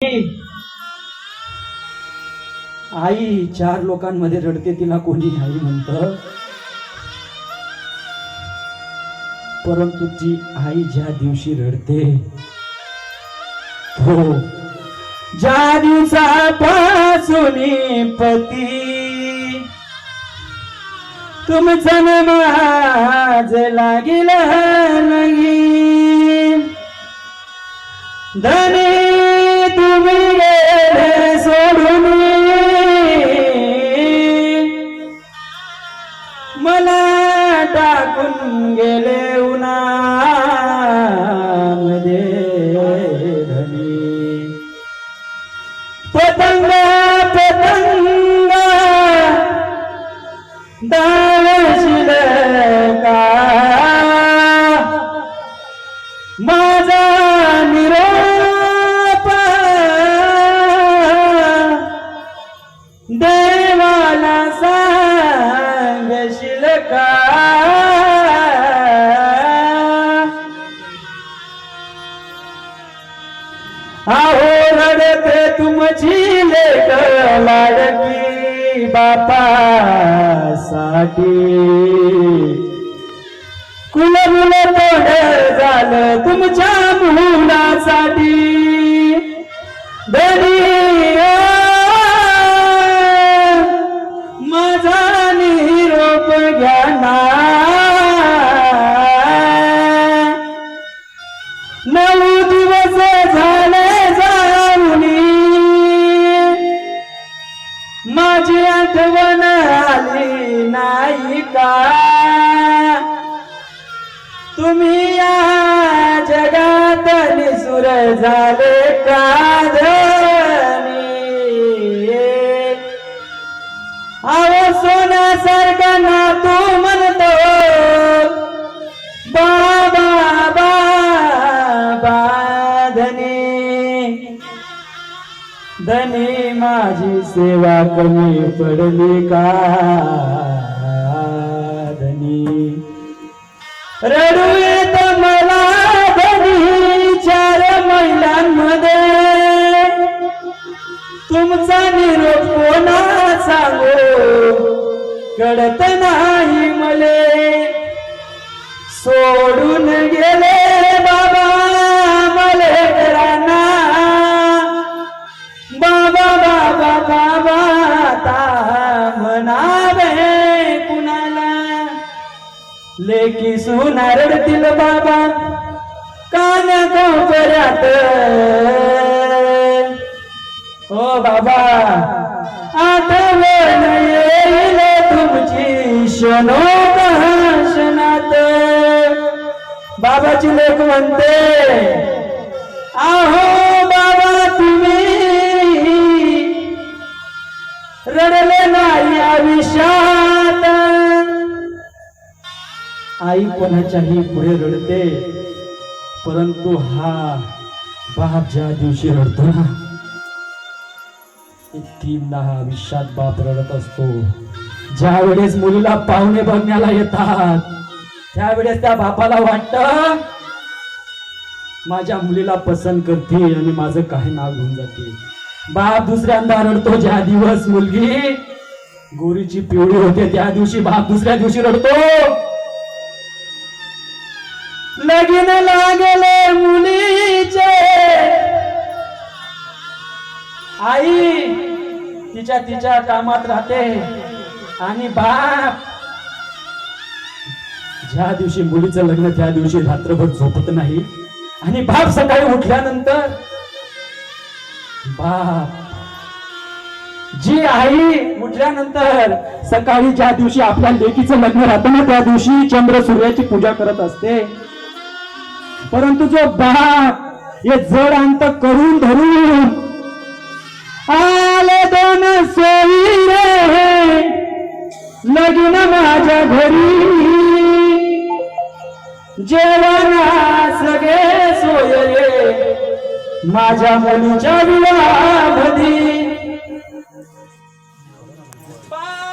आई चार लोकांमध्ये रडते, तिला कोणी आई म्हणतं. परंतु ती आई ज्या दिवशी रडते, तो ज्या दिवसापासून पती तुमचा नमाज लागिल नाही, धनी तुम्ही गेले सोडून, मला टाकून गेले उन्हामध्ये धनी. पतंग पतंग दावशील का माझा निरोप देवाला सांगशील का. आहो रडते तुमची लेक लाडकी बापासाठी, कुलमुल तोड झालं तुमच्या मुलासाठी. धनी माझा निरोप घ्या ना, 9 दिवस झाले जाऊनी, माझी आठवण आली नाही का. तुम्ही या जगात निसुर झाले का धनी. आहो सोन्यासारखा ना तू म्हणतो बाबा बाबा धनी. धनी माझी सेवा कमी पडली का धनी. रडू येत मला धनी 4 महिन्यांमध्ये, तुमचा निरोप कोणा सांगू कळत नाही मले. सोडून गेले बाबा मले घरांना, बाबा बाबा बाबा ता म्हणावे कुणाला. लेकी सुना रडतील बाबा कान कोपऱ्यात, ओ बाबा आठवण येईल तुमची क्षणोक्षणात. बाबाची लेक म्हणते, आहो बाबा तुम्ही रडले नाही आयुष्यात. आई कोणाच्याही पुढे रडते, परंतु हा बाप ज्या दिवशी रडतो ना, 3दा आयुष्यात बाप रडत असतो. ज्या वेळेस मुलीला पाहुणे बघण्याला येतात, त्यावेळेस त्या बापाला वाटतं माझ्या मुलीला पसंत करते आणि माझं काही नाव घेऊन जाते. बाप दुसऱ्यांदा रडतो ज्या दिवस मुलगी गोरीची पिवळी होते, त्या दिवशी बाप दुसऱ्या दिवशी रडतो. लगीन लागले मुलीचे, आई तिच्या कामात राहते आणि बाप ज्या दिवशी मुलीचं लग्न त्या दिवशी रात्रभर झोपत नाही. आणि बाप सकाळी उठल्यानंतर बाप जी आई उठल्यानंतर सकाळी ज्या दिवशी आपल्या लेकीचं लग्न राहतं ना, त्या दिवशी चंद्र सूर्याची पूजा करत असते. परंतु जो बाप हे जड अंत करून धरून आले 2 सोयरे लगीन माझ्या घरी, जेवणा सगळे सोयरे माझ्या मुलीच्या विवाहामध्ये.